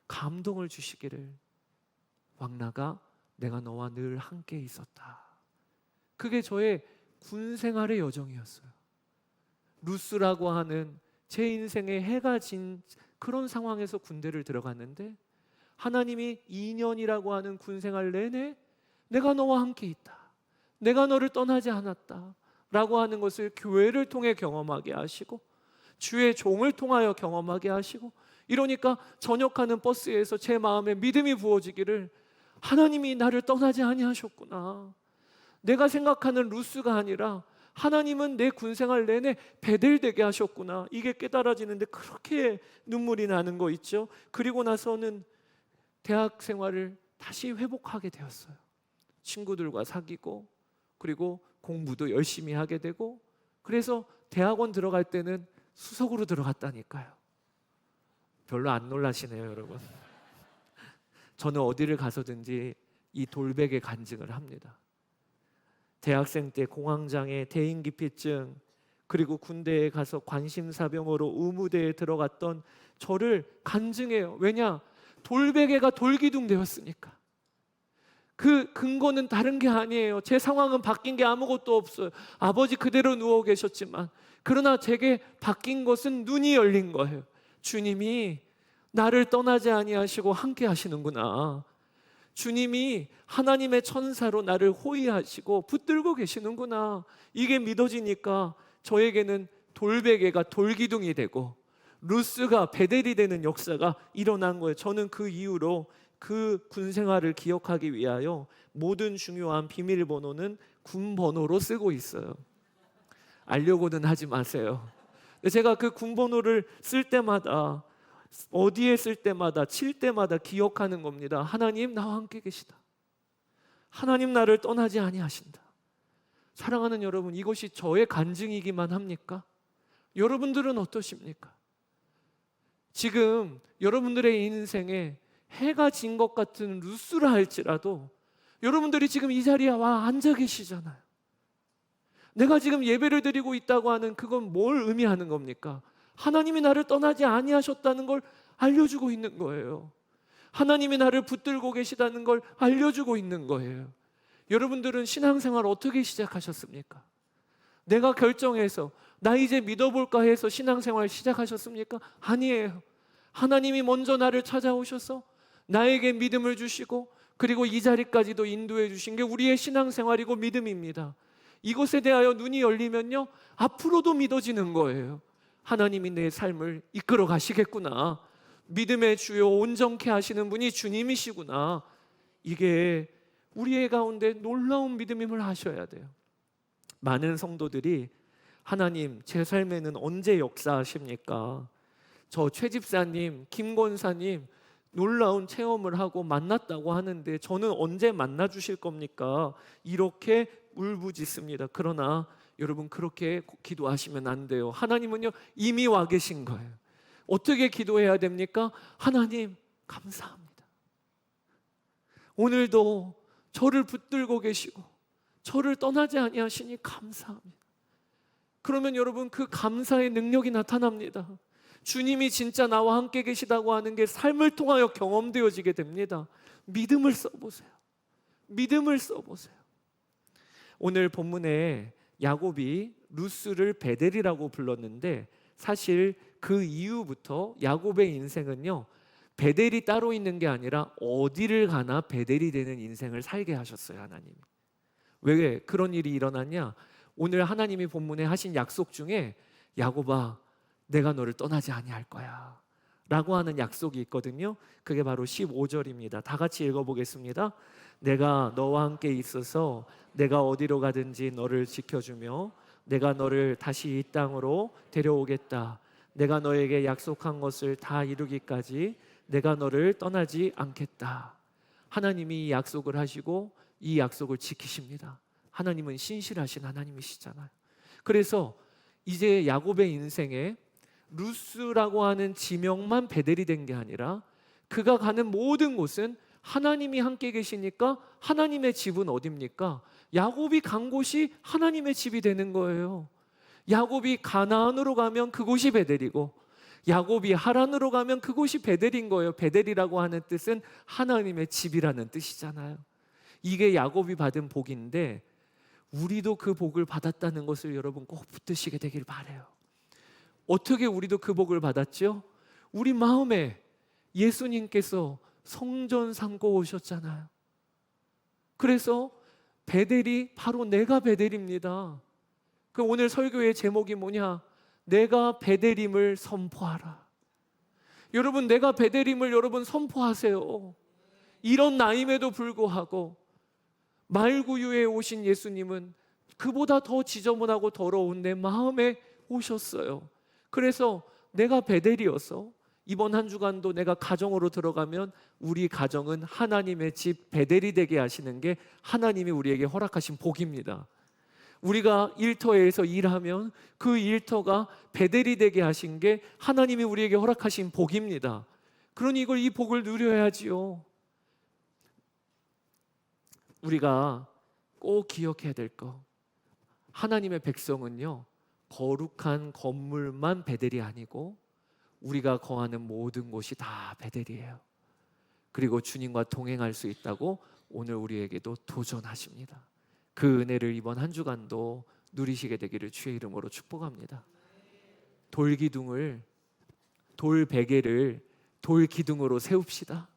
감동을 주시기를, 왕나가 내가 너와 늘 함께 있었다. 그게 저의 군 생활의 여정이었어요. 루스라고 하는 제 인생에 해가 진 그런 상황에서 군대를 들어갔는데 하나님이 2년이라고 하는 군 생활 내내 내가 너와 함께 있다, 내가 너를 떠나지 않았다 라고 하는 것을 교회를 통해 경험하게 하시고 주의 종을 통하여 경험하게 하시고, 이러니까 전역하는 버스에서 제 마음에 믿음이 부어지기를, 하나님이 나를 떠나지 아니하셨구나. 내가 생각하는 루스가 아니라 하나님은 내 군생활 내내 베델되게 하셨구나. 이게 깨달아지는데 그렇게 눈물이 나는 거 있죠. 그리고 나서는 대학 생활을 다시 회복하게 되었어요. 친구들과 사귀고 그리고 공부도 열심히 하게 되고, 그래서 대학원 들어갈 때는 수석으로 들어갔다니까요. 별로 안 놀라시네요, 여러분. 저는 어디를 가서든지 이 돌베개 간증을 합니다. 대학생 때 공황장애, 대인기피증, 그리고 군대에 가서 관심사병으로 의무대에 들어갔던 저를 간증해요. 왜냐? 돌베개가 돌기둥 되었으니까. 그 근거는 다른 게 아니에요. 제 상황은 바뀐 게 아무것도 없어요. 아버지 그대로 누워 계셨지만, 그러나 제게 바뀐 것은 눈이 열린 거예요. 주님이 나를 떠나지 아니하시고 함께 하시는구나. 주님이 하나님의 천사로 나를 호위하시고 붙들고 계시는구나. 이게 믿어지니까 저에게는 돌베개가 돌기둥이 되고 루스가 베델이 되는 역사가 일어난 거예요. 저는 그 이후로 그 군생활을 기억하기 위하여 모든 중요한 비밀번호는 군번호로 쓰고 있어요. 알려고는 하지 마세요. 제가 그 군번호를 쓸 때마다, 어디에 쓸 때마다, 칠 때마다 기억하는 겁니다. 하나님 나와 함께 계시다. 하나님 나를 떠나지 아니하신다. 사랑하는 여러분, 이것이 저의 간증이기만 합니까? 여러분들은 어떠십니까? 지금 여러분들의 인생에 해가 진 것 같은 루스라 할지라도 여러분들이 지금 이 자리에 와 앉아 계시잖아요. 내가 지금 예배를 드리고 있다고 하는 그건 뭘 의미하는 겁니까? 하나님이 나를 떠나지 아니하셨다는 걸 알려주고 있는 거예요. 하나님이 나를 붙들고 계시다는 걸 알려주고 있는 거예요. 여러분들은 신앙생활 어떻게 시작하셨습니까? 내가 결정해서 나 이제 믿어볼까 해서 신앙생활 시작하셨습니까? 아니에요. 하나님이 먼저 나를 찾아오셔서 나에게 믿음을 주시고 그리고 이 자리까지도 인도해 주신 게 우리의 신앙생활이고 믿음입니다. 이것에 대하여 눈이 열리면요, 앞으로도 믿어지는 거예요. 하나님이 내 삶을 이끌어 가시겠구나. 믿음의 주요 온전케 하시는 분이 주님이시구나. 이게 우리의 가운데 놀라운 믿음임을 아셔야 돼요. 많은 성도들이 하나님 제 삶에는 언제 역사하십니까? 저 최 집사님, 김 권사님 놀라운 체험을 하고 만났다고 하는데 저는 언제 만나 주실 겁니까? 이렇게 울부짖습니다. 그러나 여러분, 그렇게 기도하시면 안 돼요. 하나님은요 이미 와 계신 거예요. 어떻게 기도해야 됩니까? 하나님 감사합니다. 오늘도 저를 붙들고 계시고 저를 떠나지 아니하시니 감사합니다. 그러면 여러분, 그 감사의 능력이 나타납니다. 주님이 진짜 나와 함께 계시다고 하는 게 삶을 통하여 경험되어지게 됩니다. 믿음을 써보세요. 믿음을 써보세요. 오늘 본문에 야곱이 루스를 베델이라고 불렀는데 사실 그 이후부터 야곱의 인생은요, 베델이 따로 있는 게 아니라 어디를 가나 베델이 되는 인생을 살게 하셨어요. 하나님이. 왜 그런 일이 일어났냐? 오늘 하나님이 본문에 하신 약속 중에 야곱아 내가 너를 떠나지 아니할 거야 라고 하는 약속이 있거든요. 그게 바로 15절입니다. 다 같이 읽어보겠습니다. 내가 너와 함께 있어서 내가 어디로 가든지 너를 지켜주며 내가 너를 다시 이 땅으로 데려오겠다. 내가 너에게 약속한 것을 다 이루기까지 내가 너를 떠나지 않겠다. 하나님이 약속을 하시고 이 약속을 지키십니다. 하나님은 신실하신 하나님이시잖아요. 그래서 이제 야곱의 인생에 루스라고 하는 지명만 베델이 된 게 아니라 그가 가는 모든 곳은 하나님이 함께 계시니까 하나님의 집은 어디입니까? 야곱이 간 곳이 하나님의 집이 되는 거예요. 야곱이 가나안으로 가면 그곳이 베델이고 야곱이 하란으로 가면 그곳이 베델인 거예요. 베델이라고 하는 뜻은 하나님의 집이라는 뜻이잖아요. 이게 야곱이 받은 복인데 우리도 그 복을 받았다는 것을 여러분 꼭 붙드시게 되길 바라요. 어떻게 우리도 그 복을 받았죠? 우리 마음에 예수님께서 성전 삼고 오셨잖아요. 그래서 베델이 바로 내가 베델입니다. 그 오늘 설교의 제목이 뭐냐? 내가 베델임을 선포하라. 여러분, 내가 베델임을 여러분 선포하세요. 이런 나임에도 불구하고 말구유에 오신 예수님은 그보다 더 지저분하고 더러운 내 마음에 오셨어요. 그래서 내가 베델이어서 이번 한 주간도 내가 가정으로 들어가면 우리 가정은 하나님의 집 베델이 되게 하시는 게 하나님이 우리에게 허락하신 복입니다. 우리가 일터에서 일하면 그 일터가 베델이 되게 하신 게 하나님이 우리에게 허락하신 복입니다. 그러니 이 복을 누려야지요. 우리가 꼭 기억해야 될 거, 하나님의 백성은요 거룩한 건물만 베델이 아니고 우리가 거하는 모든 곳이 다 베델이에요. 그리고 주님과 동행할 수 있다고 오늘 우리에게도 도전하십니다. 그 은혜를 이번 한 주간도 누리시게 되기를 주의 이름으로 축복합니다. 돌기둥을, 돌베개를 돌기둥으로 세웁시다.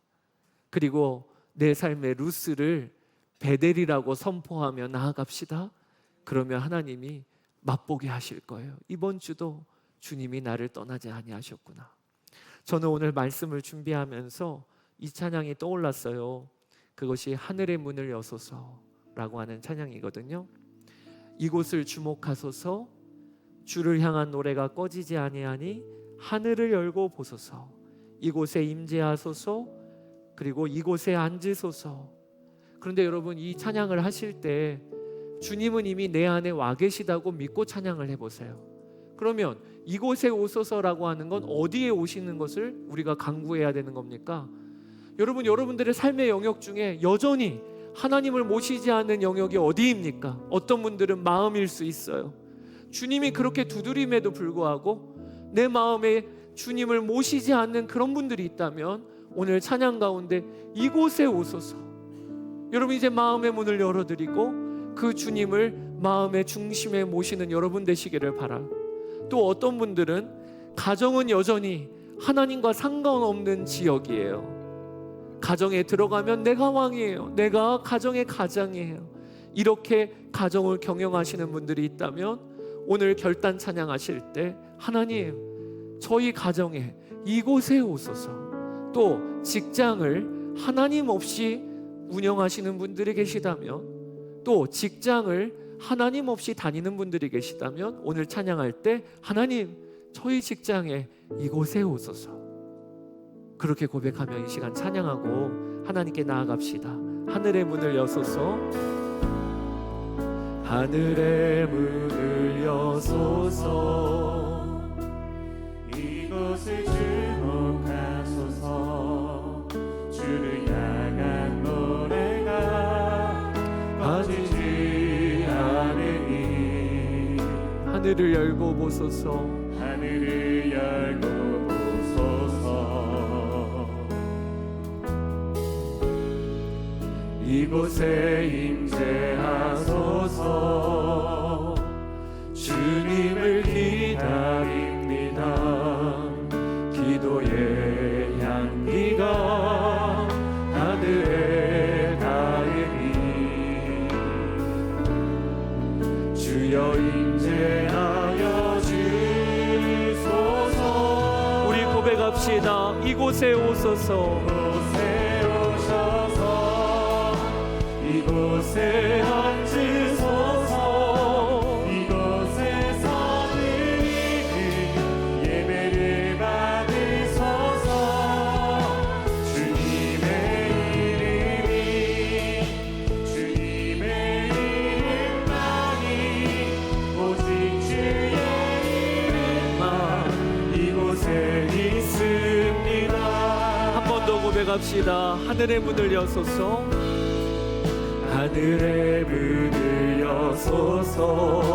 그리고 내 삶의 루스를 베델이라고 선포하며 나아갑시다. 그러면 하나님이 맛보게 하실 거예요. 이번 주도 주님이 나를 떠나지 아니하셨구나. 저는 오늘 말씀을 준비하면서 이 찬양이 떠올랐어요. 그것이 하늘의 문을 여소서라고 하는 찬양이거든요. 이곳을 주목하소서, 주를 향한 노래가 꺼지지 아니하니 하늘을 열고 보소서. 이곳에 임재하소서, 그리고 이곳에 앉으소서. 그런데 여러분, 이 찬양을 하실 때 주님은 이미 내 안에 와 계시다고 믿고 찬양을 해보세요. 그러면 이곳에 오소서라고 하는 건 어디에 오시는 것을 우리가 간구해야 되는 겁니까? 여러분, 여러분들의 삶의 영역 중에 여전히 하나님을 모시지 않는 영역이 어디입니까? 어떤 분들은 마음일 수 있어요. 주님이 그렇게 두드림에도 불구하고 내 마음에 주님을 모시지 않는 그런 분들이 있다면 오늘 찬양 가운데 이곳에 오소서. 여러분, 이제 마음의 문을 열어드리고 그 주님을 마음의 중심에 모시는 여러분 되시기를 바라요. 또 어떤 분들은 가정은 여전히 하나님과 상관없는 지역이에요. 가정에 들어가면 내가 왕이에요. 내가 가정의 가장이에요. 이렇게 가정을 경영하시는 분들이 있다면 오늘 결단 찬양하실 때 하나님, 저희 가정에 이곳에 오소서. 또 직장을 하나님 없이 운영하시는 분들이 계시다면, 또 직장을 하나님 없이 다니는 분들이 계시다면 오늘 찬양할 때 하나님, 저희 직장에 이곳에 오소서. 그렇게 고백하며 이 시간 찬양하고 하나님께 나아갑시다. 하늘의 문을 여소서. 하늘의 문을 여소서. 이곳을 주목하소서. 주를 향한 노래가 꺼지지 않으니 하늘을 열고 보소서. 하늘을 열고 보소서. 이곳에 임재하소서. 주님을 기다립니다. 기도의 향기가 하늘에 닿으니 주여 임재하여 주소서. 우리 고백합시다. 이곳에 오소서. 이곳에 오셔서 이곳에 앉으소서. 이곳에서 드리는 예배를 받으소서. 주님의 이름이 주님의 고백합시다. 하늘의 문을 여소서, 하늘의 문을 여소서,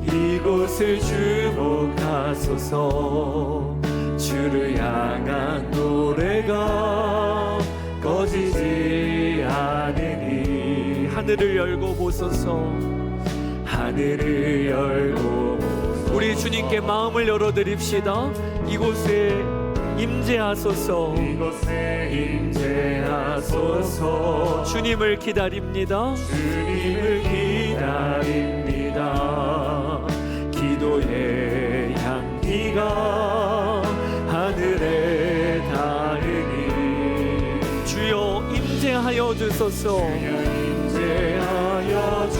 이곳을 주목하소서. 주를 향한 노래가 꺼지지 않으니. 하늘을 열고 보소서. 하늘을 열고 보소서. 우리 주님께 마음을 열어드립시다. 이곳에 임재하소서. 이곳에 임재하소서. 주님을 기다립니다. 주님을 기다립니다. 기도의 향기가 하늘에 닿으니. 주여 임재하여 주소서. 임재하여 주.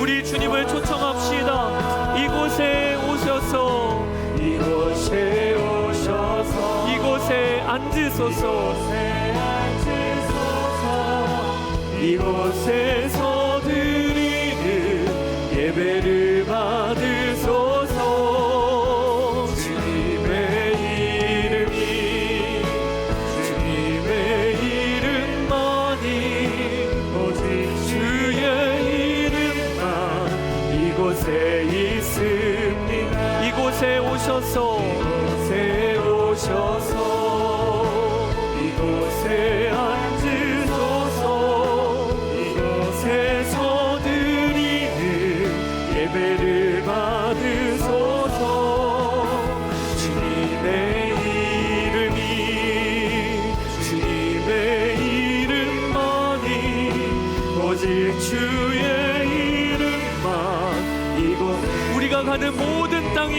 우리 주님을 초청합시다. 이곳에 오셔서, 이곳에 오셔서, 이곳에 앉으소서. 이곳에서 드리는 예배를 받으소서. 주님의 이름이, 주님의 이름만이, 오직 주의 이름만 이곳에 있습니다. 이곳에 오셔서, 이곳에 오셔서, 이곳에 앉으소서. 이곳에서 드리는 예배를 받으소서. 주님의 이름이, 주님의 이름만이, 오직 주의 이름만 이곳. 우리가 가는 모든 땅이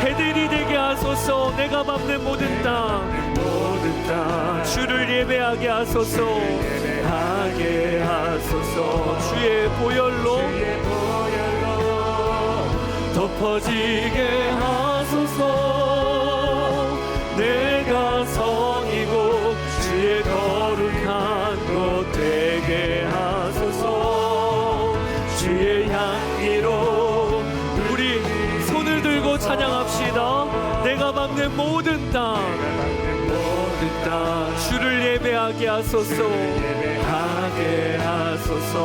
배들이 되게 하소서. 내가 밟는 모든 땅, 모든 땅 주를 예배하게 하소서. 예배하게 하소서. 주의 보혈로 주의 보혈로 덮어지게 하소서. 내가 성이고 주의 거룩한 곳 되게 하소서. 주의 향기로 우리 손을 들고 찬양합시다. 내가 밟는 모든 땅, 모든 땅 주를 예배하게 하소서. 예배하게 하소서.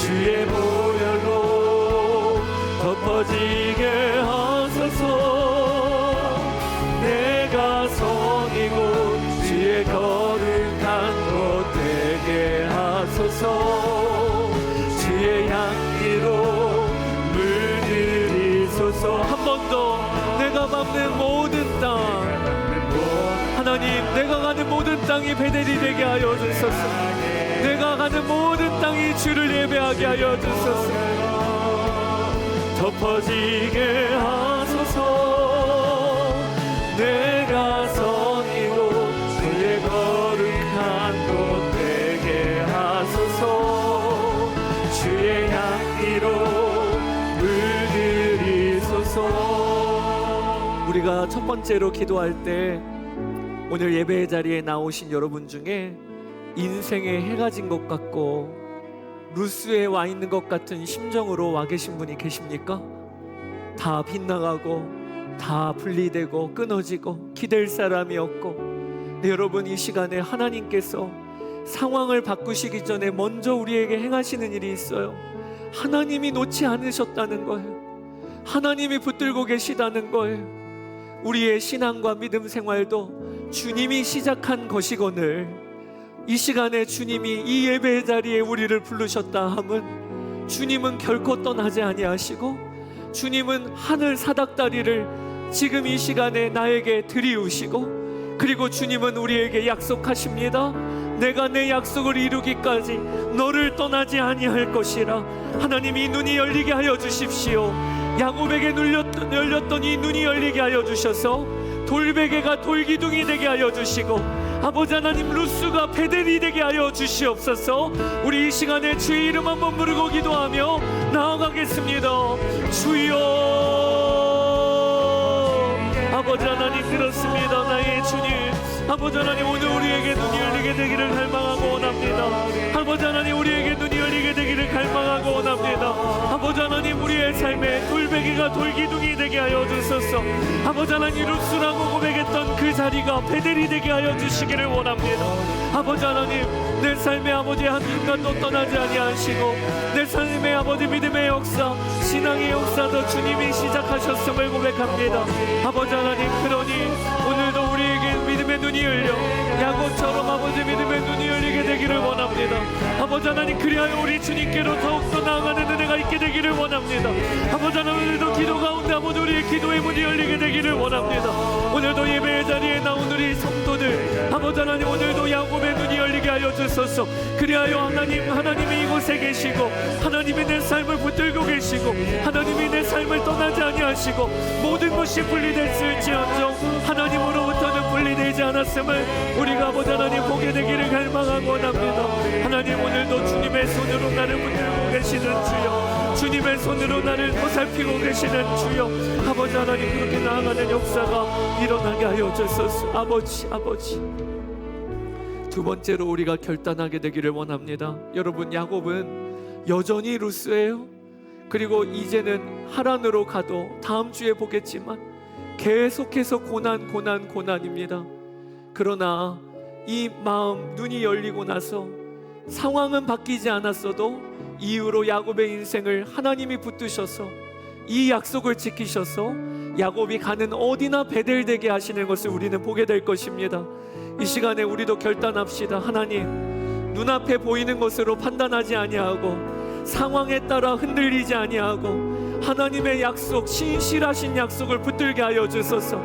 주의 보혈로 덮어지게 하소서. 내가 성이고 주의 거룩한 곳 되게 하소서. 주의 향기로 물들이소서. 한 번 더. 내가 밟는 모든 땅, 하나님, 내가 가는 모든 땅이 베델이 되게 하여 주소서. 내가 가는 모든 땅이 주를 예배하게 하여 주소서. 덮어지게 하소서. 내가 선이고 주의 거룩한 곳 되게 하소서. 주의 향기로 물들이소서. 우리가 첫 번째로 기도할 때 오늘 예배의 자리에 나오신 여러분 중에 인생에 해가 진 것 같고 루스에 와 있는 것 같은 심정으로 와 계신 분이 계십니까? 다 빗나가고 다 분리되고 끊어지고 기댈 사람이 없고. 네, 여러분, 이 시간에 하나님께서 상황을 바꾸시기 전에 먼저 우리에게 행하시는 일이 있어요. 하나님이 놓지 않으셨다는 거예요. 하나님이 붙들고 계시다는 거예요. 우리의 신앙과 믿음 생활도 주님이 시작한 것이거늘 이 시간에 주님이 이 예배의 자리에 우리를 부르셨다 함은 주님은 결코 떠나지 아니하시고 주님은 하늘 사닥다리를 지금 이 시간에 나에게 들이우시고, 그리고 주님은 우리에게 약속하십니다. 내가 내 약속을 이루기까지 너를 떠나지 아니할 것이라. 하나님, 이 눈이 열리게 하여 주십시오. 야곱에게 열렸던 이 눈이 열리게 하여 주셔서 돌베개가 돌기둥이 되게 하여 주시고, 아버지 하나님, 루스가 베델이 되게 하여 주시옵소서. 우리 이 시간에 주의 이름 한번 부르고 기도하며 나아가겠습니다. 주여, 아버지 하나님, 그렇습니다. 나의 주님, 아버지 하나님, 오늘 우리에게 눈이 열리게 되기를 갈망하고 원합니다. 아버지 하나님, 우리에게 눈이 열리게 되기를 갈망하고 원합니다. 아버지 하나님, 우리의 삶에 돌베개가 돌기둥이 되게 하여 주소서. 아버지 하나님, 루스라고 고백했던 그 자리가 베델이 되게 하여 주시기를 원합니다. 아버지 하나님, 내 삶의 아버지 한 인간도 떠나지 아니하시고 내 삶의 아버지 믿음의 역사, 신앙의 역사도 주님이 시작하셨음을 고백합니다. 아버지 하나님, 그러니 오늘도 우리에게 믿음의 눈이 열려 야곱처럼 아버지 믿음의 눈이 열리게 되기를 원합니다. 아버지 하나님, 그리하여 우리 주님께로 더욱더 나아가는 은혜가 있게 되기를 원합니다. 아버지 하나님, 오늘도 기도 가운데 아버지 우리의 기도의 문이 열리게 되기를 원합니다. 오늘도 예배의 자리에 나온 우리 성도들, 아버지 하나님, 오늘도 야곱의 눈이 열리게 하여 주소서. 그리하여 하나님이 이곳에 계시고 하나님이 내 삶을 붙들고 계시고 하나님이 내 삶을 떠나지 아니하시고 모든 것이 분리됐을지언정 하나님으로부터는 분리되지 않았음을 우리가 아버지 하나님 보게 되기를 갈망하고 원합니다. 하나님, 오늘도 주님의 손으로 나를 붙들고 계시는 주여, 주님의 손으로 나를 보살피고 계시는 주여, 아버지 하나님, 그렇게 나아가는 역사가 일어나게 하여 주소서. 아버지, 두 번째로 우리가 결단하게 되기를 원합니다. 여러분, 야곱은 여전히 루스예요. 그리고 이제는 하란으로 가도 다음 주에 보겠지만 계속해서 고난입니다. 그러나 이 마음, 눈이 열리고 나서 상황은 바뀌지 않았어도 이후로 야곱의 인생을 하나님이 붙드셔서 이 약속을 지키셔서 야곱이 가는 어디나 베델되게 하시는 것을 우리는 보게 될 것입니다. 이 시간에 우리도 결단합시다. 하나님, 눈앞에 보이는 것으로 판단하지 아니하고 상황에 따라 흔들리지 아니하고 하나님의 약속, 신실하신 약속을 붙들게 하여 주소서.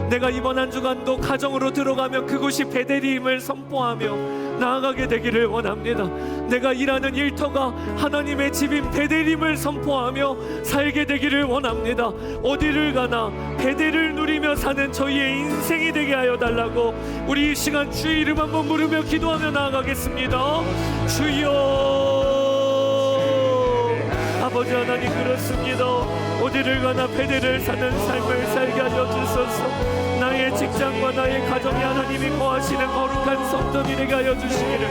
내가 이번 한 주간도 가정으로 들어가면 그곳이 베델임을 선포하며 나아가게 되기를 원합니다. 내가 일하는 일터가 하나님의 집인 베델임을 선포하며 살게 되기를 원합니다. 어디를 가나 베델을 누리며 사는 저희의 인생이 되게 하여 달라고 우리 이 시간 주의 이름 한번 부르며 기도하며 나아가겠습니다. 주여, 아버지 하나님, 그렇습니다. 어디를 가나 베델을 사는 삶을 살게 하여 주소서. 나의 직장과 나의 가정이 하나님이 거하시는 거룩한 성전이 되게 하여 주시기를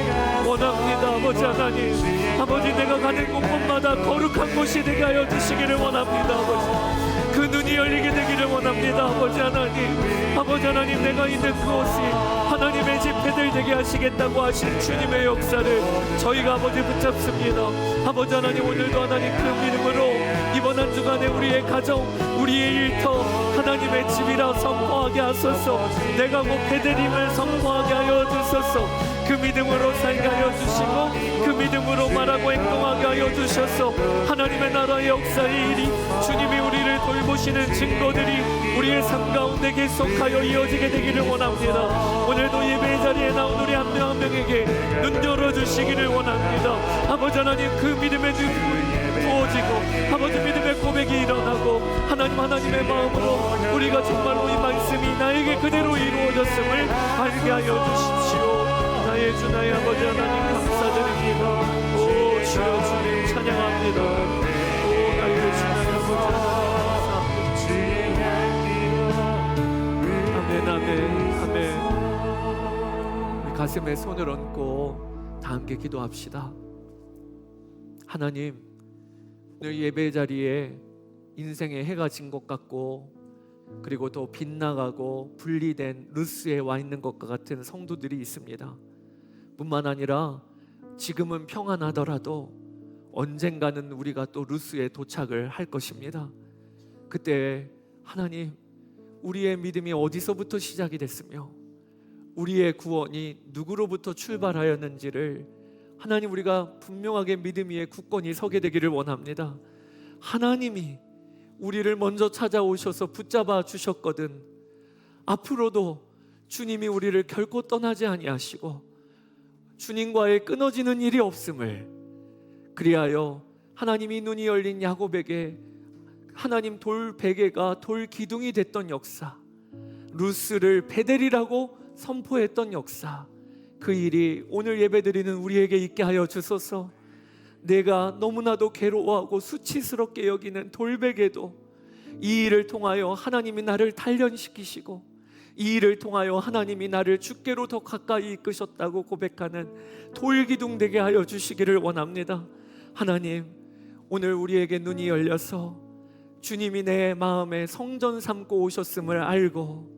원합니다. 아버지 하나님, 아버지, 내가 가는 곳곳마다 거룩한 곳이 되게 하여 주시기를 원합니다. 아버지, 그 눈이 열리게 되기를 원합니다. 아버지 하나님, 내가 있는 그곳이 하나님의 집 베델 되게 하시겠다고 하신 주님의 역사를 저희가 아버지 붙잡습니다. 아버지 하나님, 오늘도 하나님 그 믿음으로 이번 한 주간에 우리의 가정, 우리의 일터 하나님의 집이라 선포하게 하소서. 내가 곧 베델임을 선포하게 하여 주소서. 그 믿음으로 살게 하여 주시고 그 믿음으로 말하고 행동하게 하여 주셔서 하나님의 나라의 역사의 일이, 주님이 우리를 돌보시는 증거들이 우리의 삶 가운데 계속하여 이어지게 되기를 원합니다. 오늘도 예배의 자리에 나온 우리 한 명 한 명에게 눈 열어주시기를 원합니다. 아버지 하나님, 그 믿음의 눈이 부어지고 아버지 믿음의 고백이 일어나고 하나님의 마음으로 우리가 정말로 이 말씀이 나에게 그대로 이루어졌음을 알게 하여 주십시오. 나의 주, 나의 아버지 하나님, 감사드립니다. 오 주여, 주님 찬양합니다. 오 나의 주, 나의 아버지 하나님, 아멘. 우리 가슴에 손을 얹고 다 함께 기도합시다. 하나님, 오늘 예배 자리에 인생의 해가 진 것 같고 그리고 또 빗나가고 분리된 루스에 와 있는 것과 같은 성도들이 있습니다. 뿐만 아니라 지금은 평안하더라도 언젠가는 우리가 또 루스에 도착을 할 것입니다. 그때 하나님, 우리의 믿음이 어디서부터 시작이 됐으며 우리의 구원이 누구로부터 출발하였는지를 하나님, 우리가 분명하게 믿음 위에 굳건히 서게 되기를 원합니다. 하나님이 우리를 먼저 찾아오셔서 붙잡아 주셨거든 앞으로도 주님이 우리를 결코 떠나지 아니하시고 주님과의 끊어지는 일이 없음을, 그리하여 하나님이 눈이 열린 야곱에게 하나님 돌 베개가 돌 기둥이 됐던 역사, 루스를 베델이라고 선포했던 역사, 그 일이 오늘 예배드리는 우리에게 있게 하여 주소서. 내가 너무나도 괴로워하고 수치스럽게 여기는 돌베개도 이 일을 통하여 하나님이 나를 단련시키시고 이 일을 통하여 하나님이 나를 주께로 더 가까이 이끄셨다고 고백하는 돌기둥 되게 하여 주시기를 원합니다. 하나님, 오늘 우리에게 눈이 열려서 주님이 내 마음에 성전 삼고 오셨음을 알고,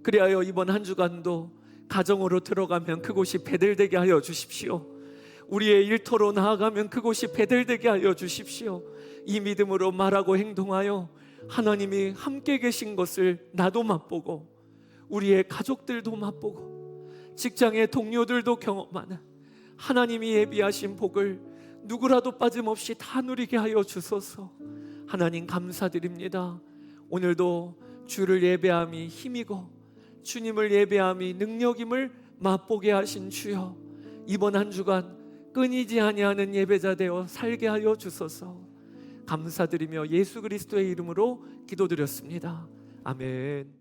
그리하여 이번 한 주간도 가정으로 들어가면 그곳이 베들되게 하여 주십시오. 우리의 일터로 나아가면 그곳이 베들되게 하여 주십시오. 이 믿음으로 말하고 행동하여 하나님이 함께 계신 것을 나도 맛보고, 우리의 가족들도 맛보고, 직장의 동료들도 경험하는 하나님이 예비하신 복을 누구라도 빠짐없이 다 누리게 하여 주소서. 하나님 감사드립니다. 오늘도 주를 예배함이 힘이고 주님을 예배함이 능력임을 맛보게 하신 주여, 이번 한 주간 끊이지 아니하는 예배자 되어 살게 하여 주소서. 감사드리며 예수 그리스도의 이름으로 기도드렸습니다. 아멘.